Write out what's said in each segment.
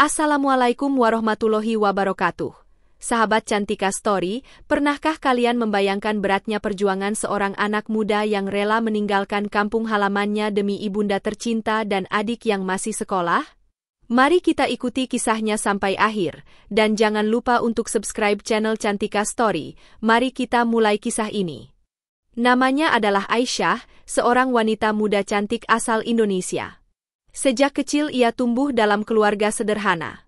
Assalamualaikum warahmatullahi wabarakatuh. Sahabat Cantika Story, pernahkah kalian membayangkan beratnya perjuangan seorang anak muda yang rela meninggalkan kampung halamannya demi ibunda tercinta dan adik yang masih sekolah? Mari kita ikuti kisahnya sampai akhir, dan jangan lupa untuk subscribe channel Cantika Story. Mari kita mulai kisah ini. Namanya adalah Aisyah, seorang wanita muda cantik asal Indonesia. Sejak kecil ia tumbuh dalam keluarga sederhana.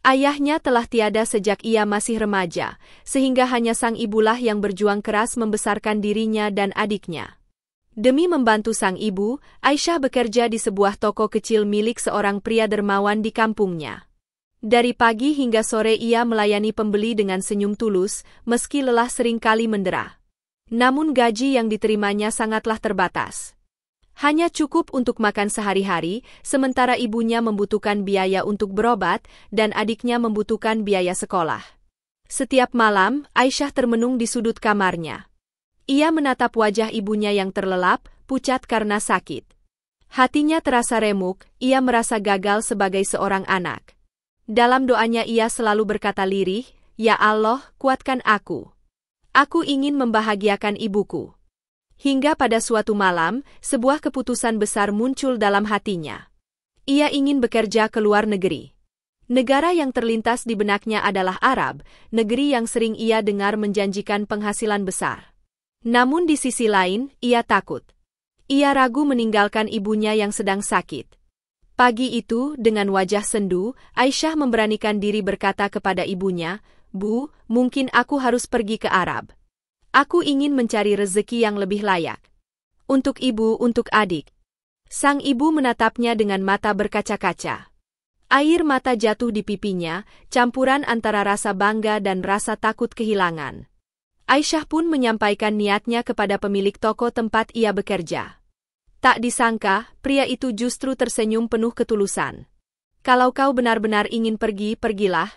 Ayahnya telah tiada sejak ia masih remaja, sehingga hanya sang ibulah yang berjuang keras membesarkan dirinya dan adiknya. Demi membantu sang ibu, Aisyah bekerja di sebuah toko kecil milik seorang pria dermawan di kampungnya. Dari pagi hingga sore ia melayani pembeli dengan senyum tulus, meski lelah seringkali mendera. Namun gaji yang diterimanya sangatlah terbatas. Hanya cukup untuk makan sehari-hari, sementara ibunya membutuhkan biaya untuk berobat dan adiknya membutuhkan biaya sekolah. Setiap malam, Aisyah termenung di sudut kamarnya. Ia menatap wajah ibunya yang terlelap, pucat karena sakit. Hatinya terasa remuk, ia merasa gagal sebagai seorang anak. Dalam doanya ia selalu berkata lirih, "Ya Allah, kuatkan aku. Aku ingin membahagiakan ibuku." Hingga pada suatu malam, sebuah keputusan besar muncul dalam hatinya. Ia ingin bekerja ke luar negeri. Negara yang terlintas di benaknya adalah Arab, negeri yang sering ia dengar menjanjikan penghasilan besar. Namun di sisi lain, ia takut. Ia ragu meninggalkan ibunya yang sedang sakit. Pagi itu, dengan wajah sendu, Aisyah memberanikan diri berkata kepada ibunya, "Bu, mungkin aku harus pergi ke Arab. Aku ingin mencari rezeki yang lebih layak. Untuk ibu, untuk adik." Sang ibu menatapnya dengan mata berkaca-kaca. Air mata jatuh di pipinya, campuran antara rasa bangga dan rasa takut kehilangan. Aisyah pun menyampaikan niatnya kepada pemilik toko tempat ia bekerja. Tak disangka, pria itu justru tersenyum penuh ketulusan. "Kalau kau benar-benar ingin pergi, pergilah.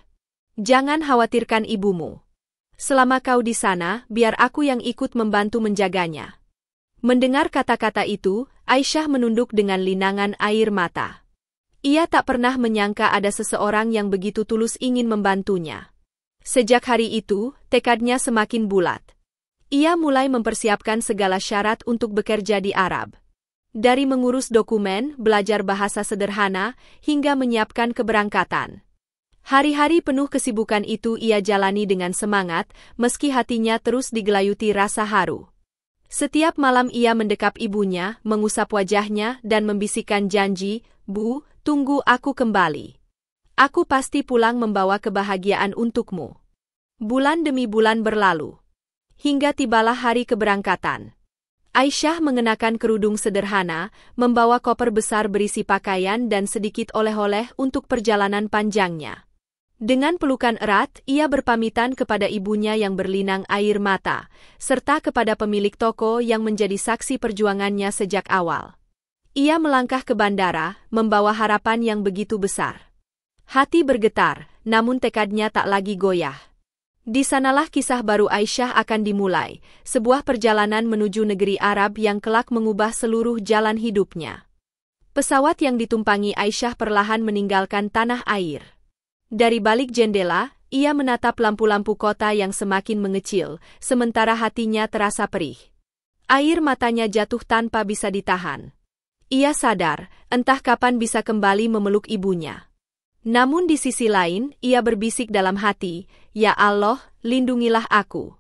Jangan khawatirkan ibumu. Selama kau di sana, biar aku yang ikut membantu menjaganya." Mendengar kata-kata itu, Aisyah menunduk dengan linangan air mata. Ia tak pernah menyangka ada seseorang yang begitu tulus ingin membantunya. Sejak hari itu, tekadnya semakin bulat. Ia mulai mempersiapkan segala syarat untuk bekerja di Arab. Dari mengurus dokumen, belajar bahasa sederhana, hingga menyiapkan keberangkatan. Hari-hari penuh kesibukan itu ia jalani dengan semangat, meski hatinya terus digelayuti rasa haru. Setiap malam ia mendekap ibunya, mengusap wajahnya, dan membisikkan janji, "Bu, tunggu aku kembali. Aku pasti pulang membawa kebahagiaan untukmu." Bulan demi bulan berlalu. Hingga tibalah hari keberangkatan. Aisyah mengenakan kerudung sederhana, membawa koper besar berisi pakaian dan sedikit oleh-oleh untuk perjalanan panjangnya. Dengan pelukan erat, ia berpamitan kepada ibunya yang berlinang air mata, serta kepada pemilik toko yang menjadi saksi perjuangannya sejak awal. Ia melangkah ke bandara, membawa harapan yang begitu besar. Hati bergetar, namun tekadnya tak lagi goyah. Di sanalah kisah baru Aisyah akan dimulai, sebuah perjalanan menuju negeri Arab yang kelak mengubah seluruh jalan hidupnya. Pesawat yang ditumpangi Aisyah perlahan meninggalkan tanah air. Dari balik jendela, ia menatap lampu-lampu kota yang semakin mengecil, sementara hatinya terasa perih. Air matanya jatuh tanpa bisa ditahan. Ia sadar, entah kapan bisa kembali memeluk ibunya. Namun di sisi lain, ia berbisik dalam hati, "Ya Allah, lindungilah aku.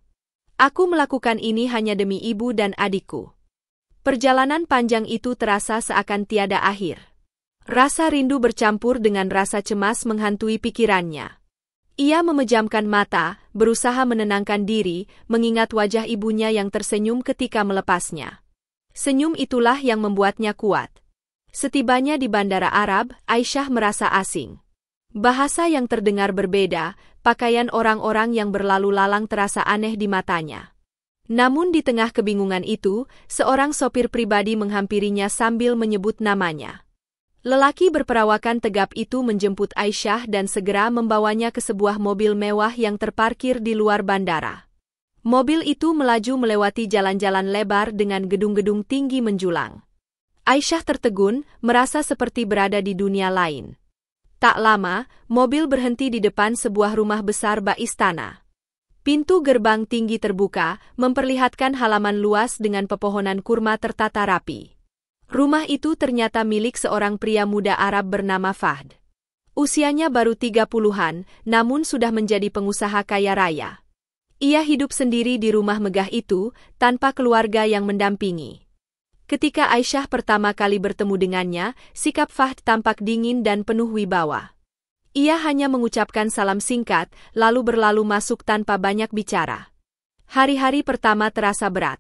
Aku melakukan ini hanya demi ibu dan adikku." Perjalanan panjang itu terasa seakan tiada akhir. Rasa rindu bercampur dengan rasa cemas menghantui pikirannya. Ia memejamkan mata, berusaha menenangkan diri, mengingat wajah ibunya yang tersenyum ketika melepasnya. Senyum itulah yang membuatnya kuat. Setibanya di bandara Arab, Aisyah merasa asing. Bahasa yang terdengar berbeda, pakaian orang-orang yang berlalu lalang terasa aneh di matanya. Namun di tengah kebingungan itu, seorang sopir pribadi menghampirinya sambil menyebut namanya. Lelaki berperawakan tegap itu menjemput Aisyah dan segera membawanya ke sebuah mobil mewah yang terparkir di luar bandara. Mobil itu melaju melewati jalan-jalan lebar dengan gedung-gedung tinggi menjulang. Aisyah tertegun, merasa seperti berada di dunia lain. Tak lama, mobil berhenti di depan sebuah rumah besar bak istana. Pintu gerbang tinggi terbuka, memperlihatkan halaman luas dengan pepohonan kurma tertata rapi. Rumah itu ternyata milik seorang pria muda Arab bernama Fahd. Usianya baru 30-an, namun sudah menjadi pengusaha kaya raya. Ia hidup sendiri di rumah megah itu, tanpa keluarga yang mendampingi. Ketika Aisyah pertama kali bertemu dengannya, sikap Fahd tampak dingin dan penuh wibawa. Ia hanya mengucapkan salam singkat, lalu berlalu masuk tanpa banyak bicara. Hari-hari pertama terasa berat.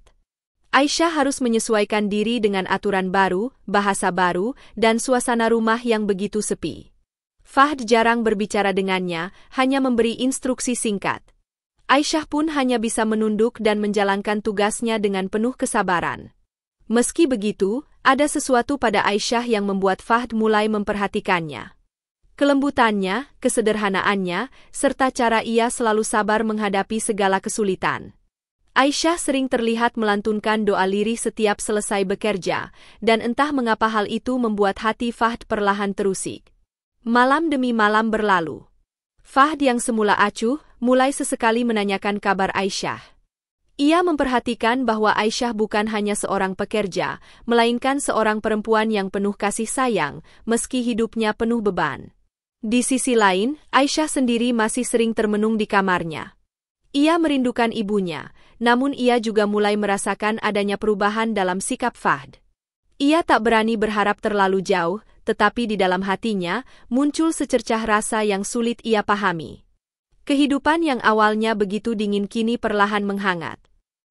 Aisyah harus menyesuaikan diri dengan aturan baru, bahasa baru, dan suasana rumah yang begitu sepi. Fahd jarang berbicara dengannya, hanya memberi instruksi singkat. Aisyah pun hanya bisa menunduk dan menjalankan tugasnya dengan penuh kesabaran. Meski begitu, ada sesuatu pada Aisyah yang membuat Fahd mulai memperhatikannya. Kelembutannya, kesederhanaannya, serta cara ia selalu sabar menghadapi segala kesulitan. Aisyah sering terlihat melantunkan doa lirih setiap selesai bekerja, dan entah mengapa hal itu membuat hati Fahd perlahan terusik. Malam demi malam berlalu. Fahd yang semula acuh, mulai sesekali menanyakan kabar Aisyah. Ia memperhatikan bahwa Aisyah bukan hanya seorang pekerja, melainkan seorang perempuan yang penuh kasih sayang, meski hidupnya penuh beban. Di sisi lain, Aisyah sendiri masih sering termenung di kamarnya. Ia merindukan ibunya, namun ia juga mulai merasakan adanya perubahan dalam sikap Fahd. Ia tak berani berharap terlalu jauh, tetapi di dalam hatinya muncul secercah rasa yang sulit ia pahami. Kehidupan yang awalnya begitu dingin kini perlahan menghangat.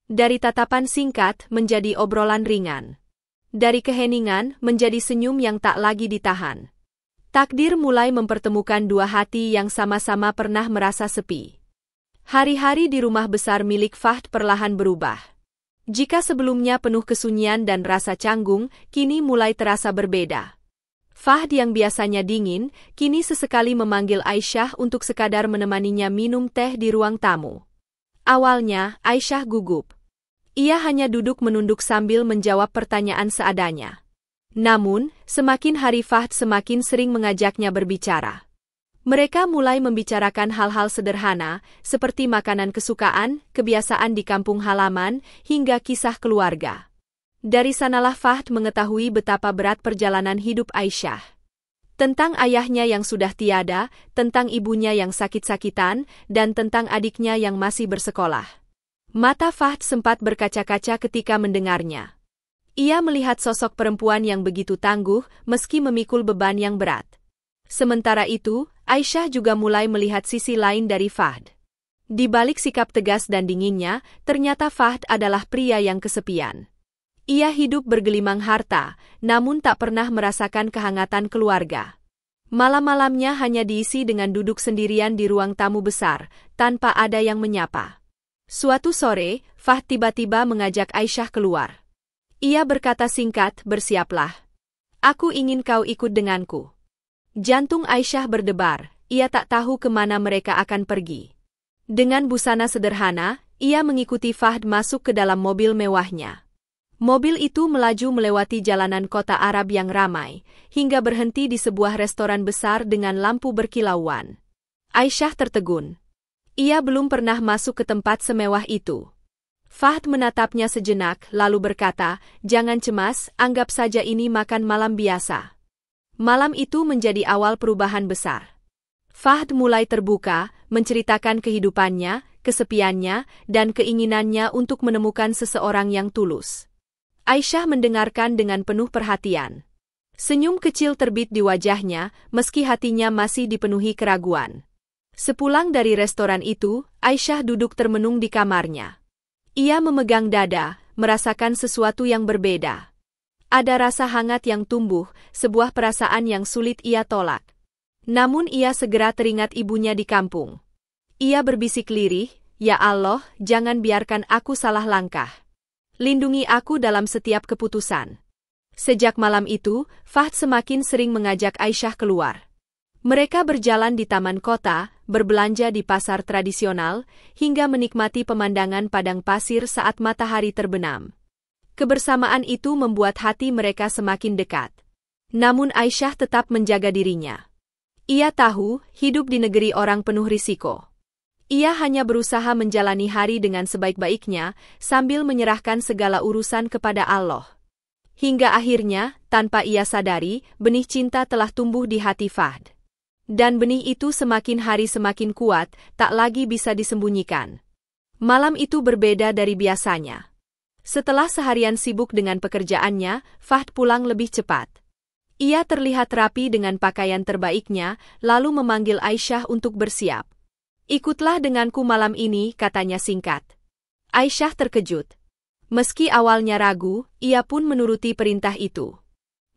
Dari tatapan singkat menjadi obrolan ringan. Dari keheningan menjadi senyum yang tak lagi ditahan. Takdir mulai mempertemukan dua hati yang sama-sama pernah merasa sepi. Hari-hari di rumah besar milik Fahd perlahan berubah. Jika sebelumnya penuh kesunyian dan rasa canggung, kini mulai terasa berbeda. Fahd yang biasanya dingin, kini sesekali memanggil Aisyah untuk sekadar menemaninya minum teh di ruang tamu. Awalnya, Aisyah gugup. Ia hanya duduk menunduk sambil menjawab pertanyaan seadanya. Namun, semakin hari Fahd semakin sering mengajaknya berbicara. Mereka mulai membicarakan hal-hal sederhana, seperti makanan kesukaan, kebiasaan di kampung halaman, hingga kisah keluarga. Dari sanalah Fahd mengetahui betapa berat perjalanan hidup Aisyah. Tentang ayahnya yang sudah tiada, tentang ibunya yang sakit-sakitan, dan tentang adiknya yang masih bersekolah. Mata Fahd sempat berkaca-kaca ketika mendengarnya. Ia melihat sosok perempuan yang begitu tangguh, meski memikul beban yang berat. Sementara itu, Aisyah juga mulai melihat sisi lain dari Fahd. Di balik sikap tegas dan dinginnya, ternyata Fahd adalah pria yang kesepian. Ia hidup bergelimang harta, namun tak pernah merasakan kehangatan keluarga. Malam-malamnya hanya diisi dengan duduk sendirian di ruang tamu besar, tanpa ada yang menyapa. Suatu sore, Fahd tiba-tiba mengajak Aisyah keluar. Ia berkata singkat, "Bersiaplah. Aku ingin kau ikut denganku." Jantung Aisyah berdebar, ia tak tahu kemana mereka akan pergi. Dengan busana sederhana, ia mengikuti Fahd masuk ke dalam mobil mewahnya. Mobil itu melaju melewati jalanan kota Arab yang ramai, hingga berhenti di sebuah restoran besar dengan lampu berkilauan. Aisyah tertegun. Ia belum pernah masuk ke tempat semewah itu. Fahd menatapnya sejenak, lalu berkata, "Jangan cemas, anggap saja ini makan malam biasa." Malam itu menjadi awal perubahan besar. Fahd mulai terbuka, menceritakan kehidupannya, kesepiannya, dan keinginannya untuk menemukan seseorang yang tulus. Aisyah mendengarkan dengan penuh perhatian. Senyum kecil terbit di wajahnya, meski hatinya masih dipenuhi keraguan. Sepulang dari restoran itu, Aisyah duduk termenung di kamarnya. Ia memegang dada, merasakan sesuatu yang berbeda. Ada rasa hangat yang tumbuh, sebuah perasaan yang sulit ia tolak. Namun ia segera teringat ibunya di kampung. Ia berbisik lirih, "Ya Allah, jangan biarkan aku salah langkah. Lindungi aku dalam setiap keputusan." Sejak malam itu, Fahd semakin sering mengajak Aisyah keluar. Mereka berjalan di taman kota, berbelanja di pasar tradisional, hingga menikmati pemandangan padang pasir saat matahari terbenam. Kebersamaan itu membuat hati mereka semakin dekat. Namun Aisyah tetap menjaga dirinya. Ia tahu hidup di negeri orang penuh risiko. Ia hanya berusaha menjalani hari dengan sebaik-baiknya sambil menyerahkan segala urusan kepada Allah. Hingga akhirnya, tanpa ia sadari, benih cinta telah tumbuh di hati Fahd. Dan benih itu semakin hari semakin kuat, tak lagi bisa disembunyikan. Malam itu berbeda dari biasanya. Setelah seharian sibuk dengan pekerjaannya, Fahd pulang lebih cepat. Ia terlihat rapi dengan pakaian terbaiknya, lalu memanggil Aisyah untuk bersiap. "Ikutlah denganku malam ini," katanya singkat. Aisyah terkejut. Meski awalnya ragu, ia pun menuruti perintah itu.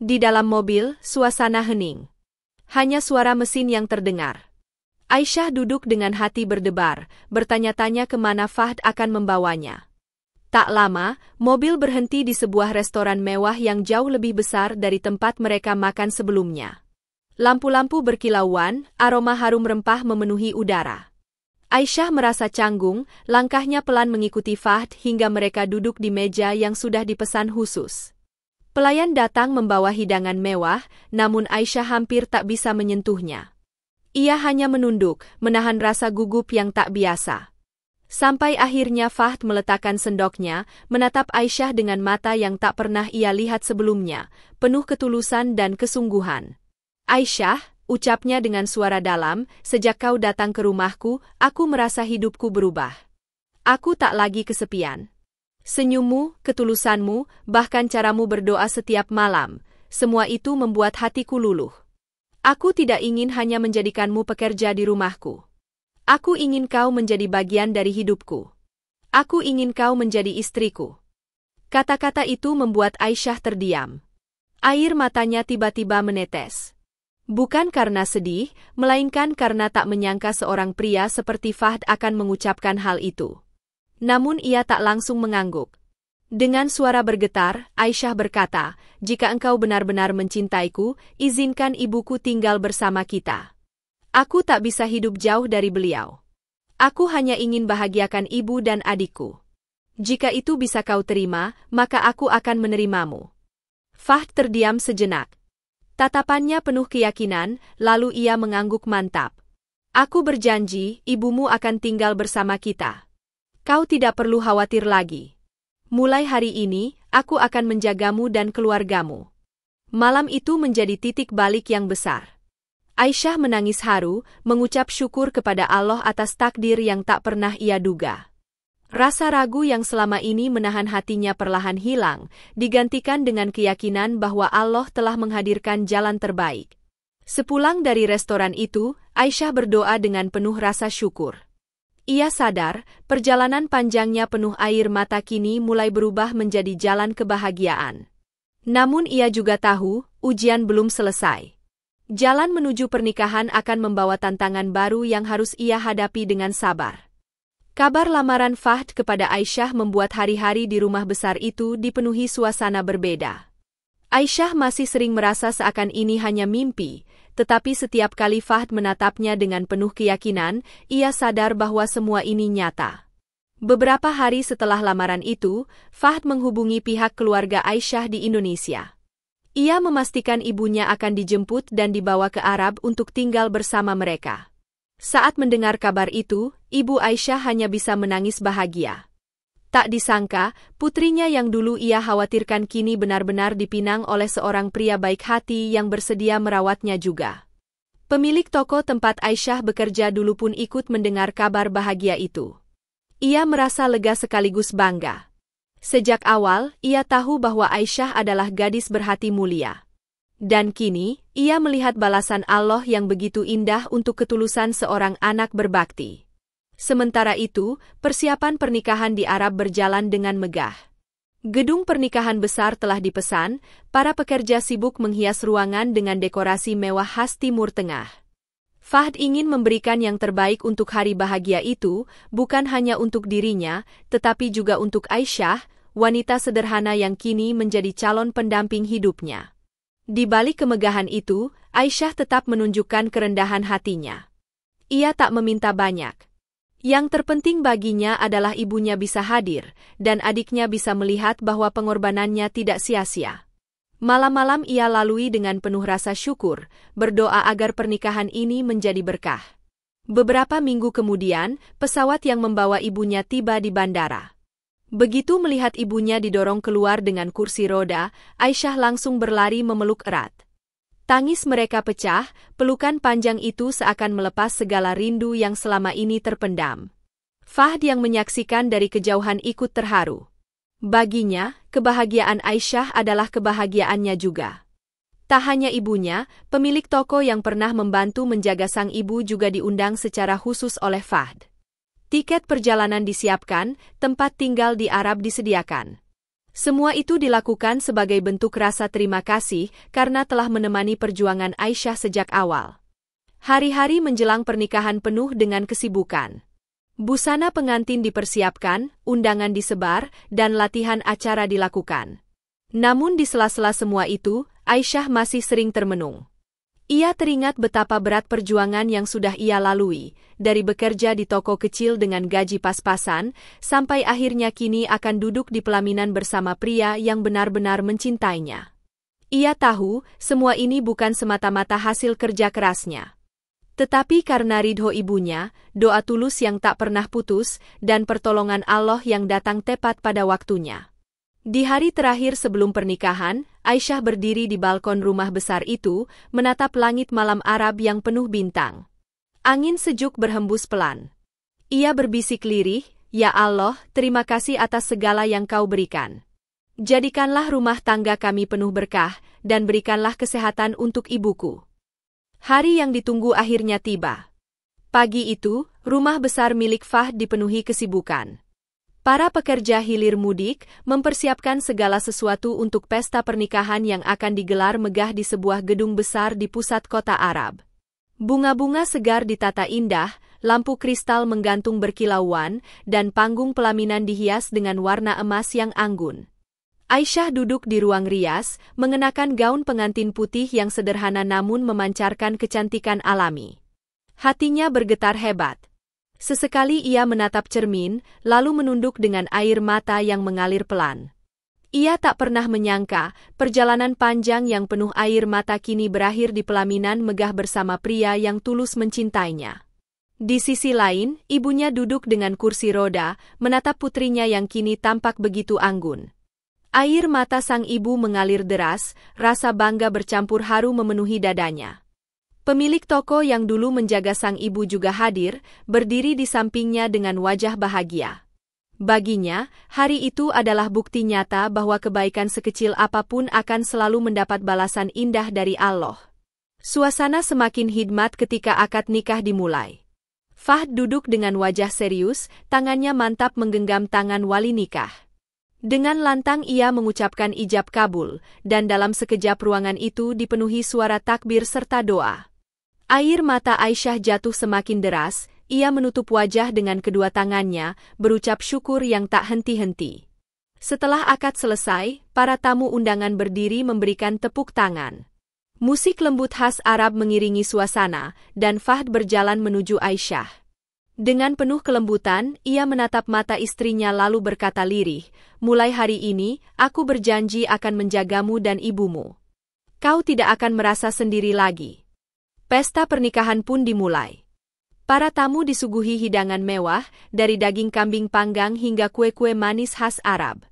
Di dalam mobil, suasana hening. Hanya suara mesin yang terdengar. Aisyah duduk dengan hati berdebar, bertanya-tanya kemana Fahd akan membawanya. Tak lama, mobil berhenti di sebuah restoran mewah yang jauh lebih besar dari tempat mereka makan sebelumnya. Lampu-lampu berkilauan, aroma harum rempah memenuhi udara. Aisyah merasa canggung, langkahnya pelan mengikuti Fahd hingga mereka duduk di meja yang sudah dipesan khusus. Pelayan datang membawa hidangan mewah, namun Aisyah hampir tak bisa menyentuhnya. Ia hanya menunduk, menahan rasa gugup yang tak biasa. Sampai akhirnya Fahd meletakkan sendoknya, menatap Aisyah dengan mata yang tak pernah ia lihat sebelumnya, penuh ketulusan dan kesungguhan. "Aisyah," ucapnya dengan suara dalam, "sejak kau datang ke rumahku, aku merasa hidupku berubah. Aku tak lagi kesepian. Senyummu, ketulusanmu, bahkan caramu berdoa setiap malam, semua itu membuat hatiku luluh. Aku tidak ingin hanya menjadikanmu pekerja di rumahku. Aku ingin kau menjadi bagian dari hidupku. Aku ingin kau menjadi istriku." Kata-kata itu membuat Aisyah terdiam. Air matanya tiba-tiba menetes. Bukan karena sedih, melainkan karena tak menyangka seorang pria seperti Fahd akan mengucapkan hal itu. Namun ia tak langsung mengangguk. Dengan suara bergetar, Aisyah berkata, "Jika engkau benar-benar mencintaiku, izinkan ibuku tinggal bersama kita. Aku tak bisa hidup jauh dari beliau. Aku hanya ingin bahagiakan ibu dan adikku. Jika itu bisa kau terima, maka aku akan menerimamu." Fahd terdiam sejenak. Tatapannya penuh keyakinan, lalu ia mengangguk mantap. "Aku berjanji, ibumu akan tinggal bersama kita. Kau tidak perlu khawatir lagi. Mulai hari ini, aku akan menjagamu dan keluargamu." Malam itu menjadi titik balik yang besar. Aisyah menangis haru, mengucap syukur kepada Allah atas takdir yang tak pernah ia duga. Rasa ragu yang selama ini menahan hatinya perlahan hilang, digantikan dengan keyakinan bahwa Allah telah menghadirkan jalan terbaik. Sepulang dari restoran itu, Aisyah berdoa dengan penuh rasa syukur. Ia sadar, perjalanan panjangnya penuh air mata kini mulai berubah menjadi jalan kebahagiaan. Namun ia juga tahu, ujian belum selesai. Jalan menuju pernikahan akan membawa tantangan baru yang harus ia hadapi dengan sabar. Kabar lamaran Fahd kepada Aisyah membuat hari-hari di rumah besar itu dipenuhi suasana berbeda. Aisyah masih sering merasa seakan ini hanya mimpi, tetapi setiap kali Fahd menatapnya dengan penuh keyakinan, ia sadar bahwa semua ini nyata. Beberapa hari setelah lamaran itu, Fahd menghubungi pihak keluarga Aisyah di Indonesia. Ia memastikan ibunya akan dijemput dan dibawa ke Arab untuk tinggal bersama mereka. Saat mendengar kabar itu, ibu Aisyah hanya bisa menangis bahagia. Tak disangka, putrinya yang dulu ia khawatirkan kini benar-benar dipinang oleh seorang pria baik hati yang bersedia merawatnya juga. Pemilik toko tempat Aisyah bekerja dulu pun ikut mendengar kabar bahagia itu. Ia merasa lega sekaligus bangga. Sejak awal, ia tahu bahwa Aisyah adalah gadis berhati mulia. Dan kini, ia melihat balasan Allah yang begitu indah untuk ketulusan seorang anak berbakti. Sementara itu, persiapan pernikahan di Arab berjalan dengan megah. Gedung pernikahan besar telah dipesan, para pekerja sibuk menghias ruangan dengan dekorasi mewah khas Timur Tengah. Fahd ingin memberikan yang terbaik untuk hari bahagia itu, bukan hanya untuk dirinya, tetapi juga untuk Aisyah, wanita sederhana yang kini menjadi calon pendamping hidupnya. Di balik kemegahan itu, Aisyah tetap menunjukkan kerendahan hatinya. Ia tak meminta banyak. Yang terpenting baginya adalah ibunya bisa hadir, dan adiknya bisa melihat bahwa pengorbanannya tidak sia-sia. Malam-malam ia lalui dengan penuh rasa syukur, berdoa agar pernikahan ini menjadi berkah. Beberapa minggu kemudian, pesawat yang membawa ibunya tiba di bandara. Begitu melihat ibunya didorong keluar dengan kursi roda, Aisyah langsung berlari memeluk erat. Tangis mereka pecah, pelukan panjang itu seakan melepas segala rindu yang selama ini terpendam. Fahd yang menyaksikan dari kejauhan ikut terharu. Baginya, kebahagiaan Aisyah adalah kebahagiaannya juga. Tak hanya ibunya, pemilik toko yang pernah membantu menjaga sang ibu juga diundang secara khusus oleh Fahd. Tiket perjalanan disiapkan, tempat tinggal di Arab disediakan. Semua itu dilakukan sebagai bentuk rasa terima kasih karena telah menemani perjuangan Aisyah sejak awal. Hari-hari menjelang pernikahan penuh dengan kesibukan. Busana pengantin dipersiapkan, undangan disebar, dan latihan acara dilakukan. Namun di sela-sela semua itu, Aisyah masih sering termenung. Ia teringat betapa berat perjuangan yang sudah ia lalui, dari bekerja di toko kecil dengan gaji pas-pasan, sampai akhirnya kini akan duduk di pelaminan bersama pria yang benar-benar mencintainya. Ia tahu, semua ini bukan semata-mata hasil kerja kerasnya. Tetapi karena ridho ibunya, doa tulus yang tak pernah putus, dan pertolongan Allah yang datang tepat pada waktunya. Di hari terakhir sebelum pernikahan, Aisyah berdiri di balkon rumah besar itu, menatap langit malam Arab yang penuh bintang. Angin sejuk berhembus pelan. Ia berbisik lirih, "Ya Allah, terima kasih atas segala yang Kau berikan. Jadikanlah rumah tangga kami penuh berkah, dan berikanlah kesehatan untuk ibuku." Hari yang ditunggu akhirnya tiba. Pagi itu, rumah besar milik Fahd dipenuhi kesibukan. Para pekerja hilir mudik mempersiapkan segala sesuatu untuk pesta pernikahan yang akan digelar megah di sebuah gedung besar di pusat kota Arab. Bunga-bunga segar ditata indah, lampu kristal menggantung berkilauan, dan panggung pelaminan dihias dengan warna emas yang anggun. Aisyah duduk di ruang rias, mengenakan gaun pengantin putih yang sederhana namun memancarkan kecantikan alami. Hatinya bergetar hebat. Sesekali ia menatap cermin, lalu menunduk dengan air mata yang mengalir pelan. Ia tak pernah menyangka, perjalanan panjang yang penuh air mata kini berakhir di pelaminan megah bersama pria yang tulus mencintainya. Di sisi lain, ibunya duduk dengan kursi roda, menatap putrinya yang kini tampak begitu anggun. Air mata sang ibu mengalir deras, rasa bangga bercampur haru memenuhi dadanya. Pemilik toko yang dulu menjaga sang ibu juga hadir, berdiri di sampingnya dengan wajah bahagia. Baginya, hari itu adalah bukti nyata bahwa kebaikan sekecil apapun akan selalu mendapat balasan indah dari Allah. Suasana semakin hikmat ketika akad nikah dimulai. Fahd duduk dengan wajah serius, tangannya mantap menggenggam tangan wali nikah. Dengan lantang ia mengucapkan ijab kabul, dan dalam sekejap ruangan itu dipenuhi suara takbir serta doa. Air mata Aisyah jatuh semakin deras, ia menutup wajah dengan kedua tangannya, berucap syukur yang tak henti-henti. Setelah akad selesai, para tamu undangan berdiri memberikan tepuk tangan. Musik lembut khas Arab mengiringi suasana, dan Fahd berjalan menuju Aisyah. Dengan penuh kelembutan, ia menatap mata istrinya lalu berkata lirih, "Mulai hari ini, aku berjanji akan menjagamu dan ibumu. Kau tidak akan merasa sendiri lagi." Pesta pernikahan pun dimulai. Para tamu disuguhi hidangan mewah, dari daging kambing panggang hingga kue-kue manis khas Arab.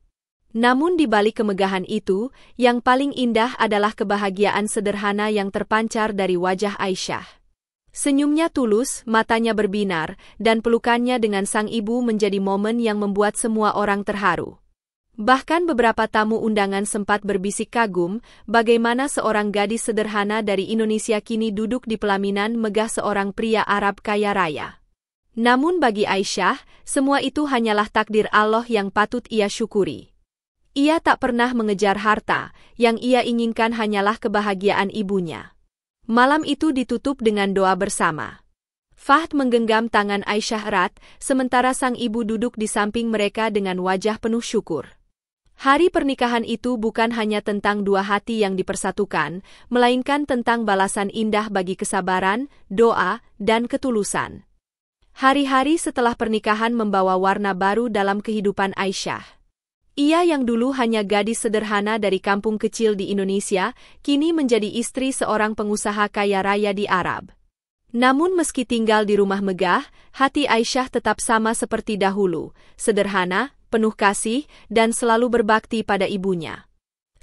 Namun di balik kemegahan itu, yang paling indah adalah kebahagiaan sederhana yang terpancar dari wajah Aisyah. Senyumnya tulus, matanya berbinar, dan pelukannya dengan sang ibu menjadi momen yang membuat semua orang terharu. Bahkan beberapa tamu undangan sempat berbisik kagum, bagaimana seorang gadis sederhana dari Indonesia kini duduk di pelaminan megah seorang pria Arab kaya raya. Namun bagi Aisyah, semua itu hanyalah takdir Allah yang patut ia syukuri. Ia tak pernah mengejar harta, yang ia inginkan hanyalah kebahagiaan ibunya. Malam itu ditutup dengan doa bersama. Fahd menggenggam tangan Aisyah erat, sementara sang ibu duduk di samping mereka dengan wajah penuh syukur. Hari pernikahan itu bukan hanya tentang dua hati yang dipersatukan, melainkan tentang balasan indah bagi kesabaran, doa, dan ketulusan. Hari-hari setelah pernikahan membawa warna baru dalam kehidupan Aisyah. Ia yang dulu hanya gadis sederhana dari kampung kecil di Indonesia, kini menjadi istri seorang pengusaha kaya raya di Arab. Namun meski tinggal di rumah megah, hati Aisyah tetap sama seperti dahulu, sederhana, penuh kasih, dan selalu berbakti pada ibunya.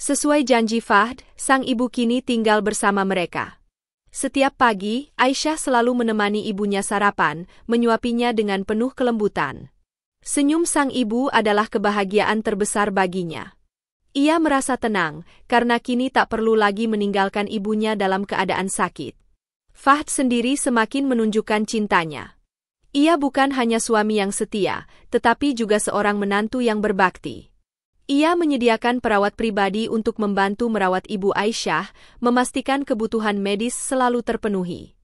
Sesuai janji Fahd, sang ibu kini tinggal bersama mereka. Setiap pagi, Aisyah selalu menemani ibunya sarapan, menyuapinya dengan penuh kelembutan. Senyum sang ibu adalah kebahagiaan terbesar baginya. Ia merasa tenang, karena kini tak perlu lagi meninggalkan ibunya dalam keadaan sakit. Fahd sendiri semakin menunjukkan cintanya. Ia bukan hanya suami yang setia, tetapi juga seorang menantu yang berbakti. Ia menyediakan perawat pribadi untuk membantu merawat ibu Aisyah, memastikan kebutuhan medis selalu terpenuhi.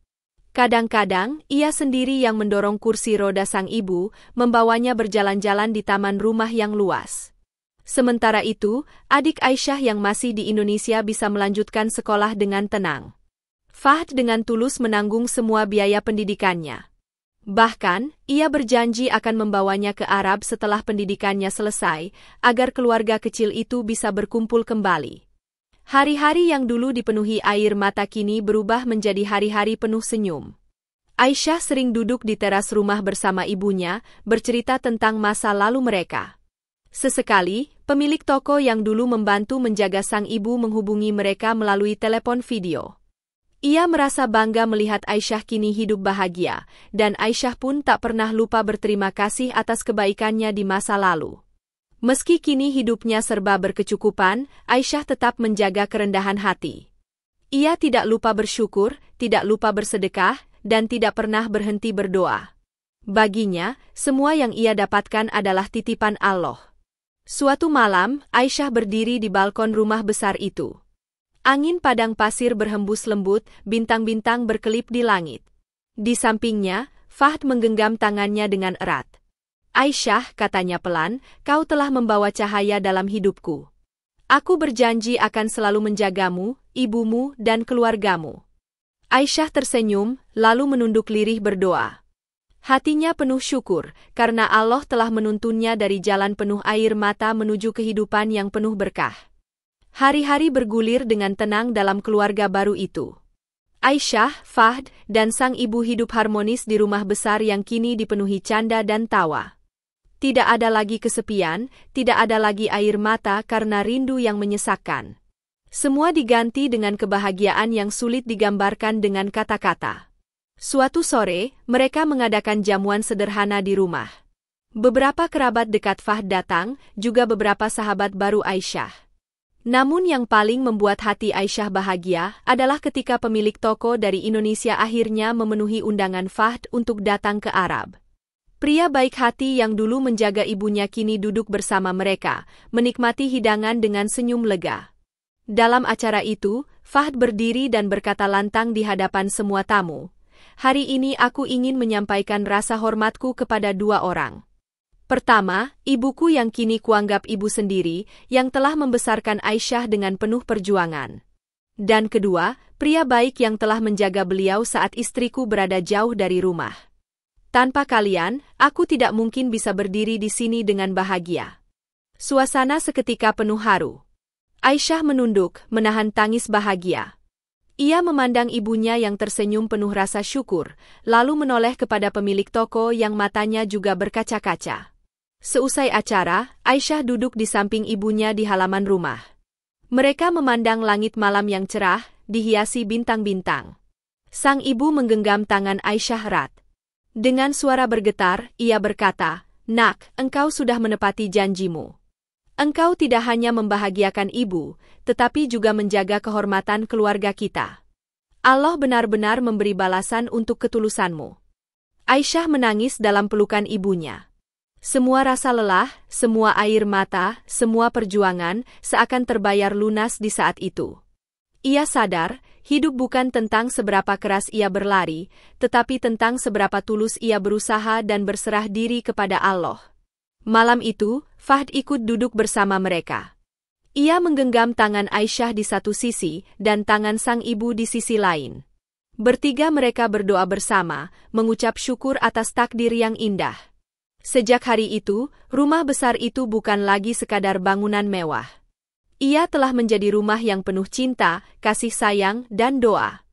Kadang-kadang, ia sendiri yang mendorong kursi roda sang ibu, membawanya berjalan-jalan di taman rumah yang luas. Sementara itu, adik Aisyah yang masih di Indonesia bisa melanjutkan sekolah dengan tenang. Fahd dengan tulus menanggung semua biaya pendidikannya. Bahkan, ia berjanji akan membawanya ke Arab setelah pendidikannya selesai, agar keluarga kecil itu bisa berkumpul kembali. Hari-hari yang dulu dipenuhi air mata kini berubah menjadi hari-hari penuh senyum. Aisyah sering duduk di teras rumah bersama ibunya, bercerita tentang masa lalu mereka. Sesekali, pemilik toko yang dulu membantu menjaga sang ibu menghubungi mereka melalui telepon video. Ia merasa bangga melihat Aisyah kini hidup bahagia, dan Aisyah pun tak pernah lupa berterima kasih atas kebaikannya di masa lalu. Meski kini hidupnya serba berkecukupan, Aisyah tetap menjaga kerendahan hati. Ia tidak lupa bersyukur, tidak lupa bersedekah, dan tidak pernah berhenti berdoa. Baginya, semua yang ia dapatkan adalah titipan Allah. Suatu malam, Aisyah berdiri di balkon rumah besar itu. Angin padang pasir berhembus lembut, bintang-bintang berkelip di langit. Di sampingnya, Fahd menggenggam tangannya dengan erat. Aisyah, katanya pelan, kau telah membawa cahaya dalam hidupku. Aku berjanji akan selalu menjagamu, ibumu, dan keluargamu. Aisyah tersenyum, lalu menunduk lirih berdoa. Hatinya penuh syukur, karena Allah telah menuntunnya dari jalan penuh air mata menuju kehidupan yang penuh berkah. Hari-hari bergulir dengan tenang dalam keluarga baru itu. Aisyah, Fahd, dan sang ibu hidup harmonis di rumah besar yang kini dipenuhi canda dan tawa. Tidak ada lagi kesepian, tidak ada lagi air mata karena rindu yang menyesakkan. Semua diganti dengan kebahagiaan yang sulit digambarkan dengan kata-kata. Suatu sore, mereka mengadakan jamuan sederhana di rumah. Beberapa kerabat dekat Fahd datang, juga beberapa sahabat baru Aisyah. Namun yang paling membuat hati Aisyah bahagia adalah ketika pemilik toko dari Indonesia akhirnya memenuhi undangan Fahd untuk datang ke Arab. Pria baik hati yang dulu menjaga ibunya kini duduk bersama mereka, menikmati hidangan dengan senyum lega. Dalam acara itu, Fahd berdiri dan berkata lantang di hadapan semua tamu, "Hari ini aku ingin menyampaikan rasa hormatku kepada dua orang. Pertama, ibuku yang kini kuanggap ibu sendiri, yang telah membesarkan Aisyah dengan penuh perjuangan. Dan kedua, pria baik yang telah menjaga beliau saat istriku berada jauh dari rumah. Tanpa kalian, aku tidak mungkin bisa berdiri di sini dengan bahagia." Suasana seketika penuh haru. Aisyah menunduk, menahan tangis bahagia. Ia memandang ibunya yang tersenyum penuh rasa syukur, lalu menoleh kepada pemilik toko yang matanya juga berkaca-kaca. Seusai acara, Aisyah duduk di samping ibunya di halaman rumah. Mereka memandang langit malam yang cerah, dihiasi bintang-bintang. Sang ibu menggenggam tangan Aisyah erat. Dengan suara bergetar, ia berkata, "Nak, engkau sudah menepati janjimu. Engkau tidak hanya membahagiakan ibu, tetapi juga menjaga kehormatan keluarga kita. Allah benar-benar memberi balasan untuk ketulusanmu." Aisyah menangis dalam pelukan ibunya. Semua rasa lelah, semua air mata, semua perjuangan seakan terbayar lunas di saat itu. Ia sadar, hidup bukan tentang seberapa keras ia berlari, tetapi tentang seberapa tulus ia berusaha dan berserah diri kepada Allah. Malam itu, Fahd ikut duduk bersama mereka. Ia menggenggam tangan Aisyah di satu sisi dan tangan sang ibu di sisi lain. Bertiga mereka berdoa bersama, mengucap syukur atas takdir yang indah. Sejak hari itu, rumah besar itu bukan lagi sekadar bangunan mewah. Ia telah menjadi rumah yang penuh cinta, kasih sayang, dan doa.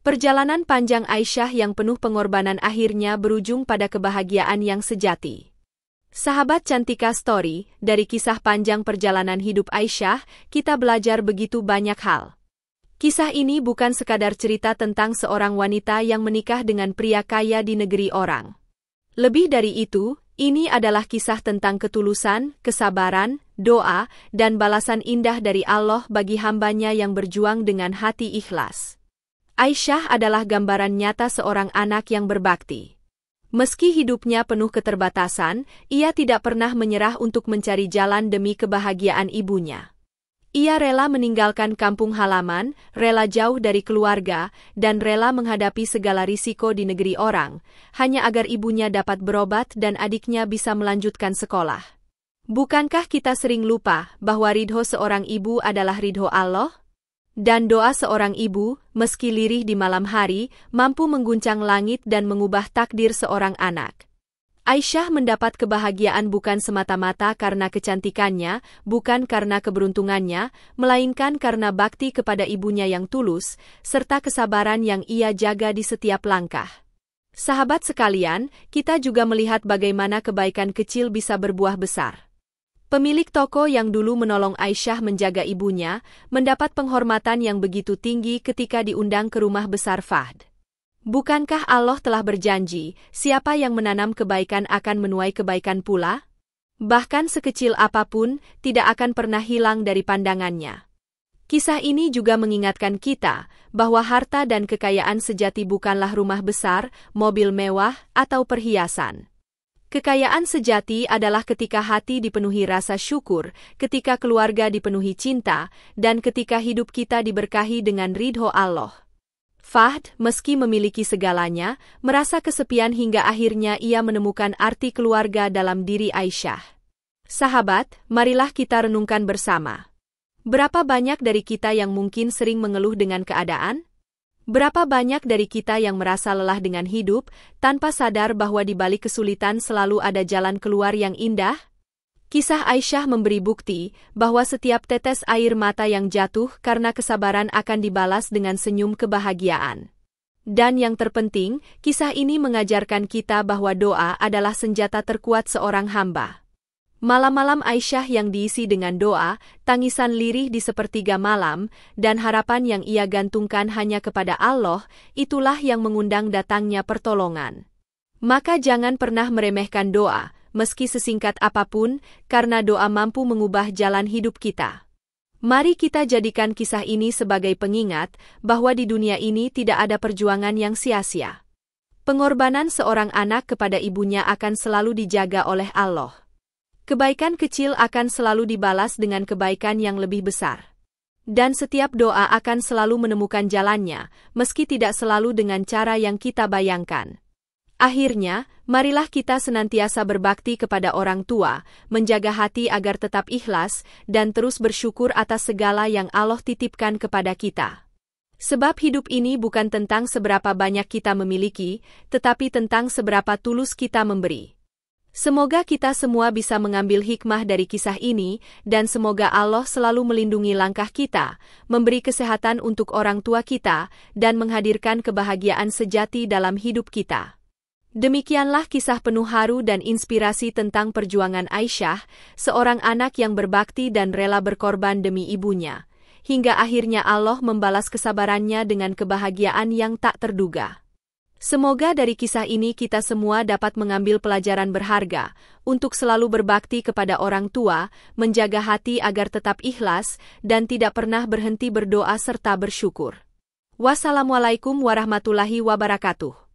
Perjalanan panjang Aisyah yang penuh pengorbanan akhirnya berujung pada kebahagiaan yang sejati. Sahabat Cantika Story, dari kisah panjang perjalanan hidup Aisyah, kita belajar begitu banyak hal. Kisah ini bukan sekadar cerita tentang seorang wanita yang menikah dengan pria kaya di negeri orang. Lebih dari itu, ini adalah kisah tentang ketulusan, kesabaran, doa, dan balasan indah dari Allah bagi hambanya yang berjuang dengan hati ikhlas. Aisyah adalah gambaran nyata seorang anak yang berbakti. Meski hidupnya penuh keterbatasan, ia tidak pernah menyerah untuk mencari jalan demi kebahagiaan ibunya. Ia rela meninggalkan kampung halaman, rela jauh dari keluarga, dan rela menghadapi segala risiko di negeri orang, hanya agar ibunya dapat berobat dan adiknya bisa melanjutkan sekolah. Bukankah kita sering lupa bahwa ridho seorang ibu adalah ridho Allah? Dan doa seorang ibu, meski lirih di malam hari, mampu mengguncang langit dan mengubah takdir seorang anak. Aisyah mendapat kebahagiaan bukan semata-mata karena kecantikannya, bukan karena keberuntungannya, melainkan karena bakti kepada ibunya yang tulus, serta kesabaran yang ia jaga di setiap langkah. Sahabat sekalian, kita juga melihat bagaimana kebaikan kecil bisa berbuah besar. Pemilik toko yang dulu menolong Aisyah menjaga ibunya, mendapat penghormatan yang begitu tinggi ketika diundang ke rumah besar Fahd. Bukankah Allah telah berjanji, siapa yang menanam kebaikan akan menuai kebaikan pula? Bahkan sekecil apapun, tidak akan pernah hilang dari pandangannya. Kisah ini juga mengingatkan kita, bahwa harta dan kekayaan sejati bukanlah rumah besar, mobil mewah, atau perhiasan. Kekayaan sejati adalah ketika hati dipenuhi rasa syukur, ketika keluarga dipenuhi cinta, dan ketika hidup kita diberkahi dengan ridho Allah. Fahd, meski memiliki segalanya, merasa kesepian hingga akhirnya ia menemukan arti keluarga dalam diri Aisyah. Sahabat, marilah kita renungkan bersama. Berapa banyak dari kita yang mungkin sering mengeluh dengan keadaan? Berapa banyak dari kita yang merasa lelah dengan hidup, tanpa sadar bahwa di balik kesulitan selalu ada jalan keluar yang indah? Kisah Aisyah memberi bukti bahwa setiap tetes air mata yang jatuh karena kesabaran akan dibalas dengan senyum kebahagiaan. Dan yang terpenting, kisah ini mengajarkan kita bahwa doa adalah senjata terkuat seorang hamba. Malam-malam Aisyah yang diisi dengan doa, tangisan lirih di sepertiga malam, dan harapan yang ia gantungkan hanya kepada Allah, itulah yang mengundang datangnya pertolongan. Maka jangan pernah meremehkan doa, meski sesingkat apapun, karena doa mampu mengubah jalan hidup kita. Mari kita jadikan kisah ini sebagai pengingat bahwa di dunia ini tidak ada perjuangan yang sia-sia. Pengorbanan seorang anak kepada ibunya akan selalu dijaga oleh Allah. Kebaikan kecil akan selalu dibalas dengan kebaikan yang lebih besar. Dan setiap doa akan selalu menemukan jalannya, meski tidak selalu dengan cara yang kita bayangkan. Akhirnya, marilah kita senantiasa berbakti kepada orang tua, menjaga hati agar tetap ikhlas, dan terus bersyukur atas segala yang Allah titipkan kepada kita. Sebab hidup ini bukan tentang seberapa banyak kita memiliki, tetapi tentang seberapa tulus kita memberi. Semoga kita semua bisa mengambil hikmah dari kisah ini, dan semoga Allah selalu melindungi langkah kita, memberi kesehatan untuk orang tua kita, dan menghadirkan kebahagiaan sejati dalam hidup kita. Demikianlah kisah penuh haru dan inspirasi tentang perjuangan Aisyah, seorang anak yang berbakti dan rela berkorban demi ibunya, hingga akhirnya Allah membalas kesabarannya dengan kebahagiaan yang tak terduga. Semoga dari kisah ini kita semua dapat mengambil pelajaran berharga untuk selalu berbakti kepada orang tua, menjaga hati agar tetap ikhlas, dan tidak pernah berhenti berdoa serta bersyukur. Wassalamualaikum warahmatullahi wabarakatuh.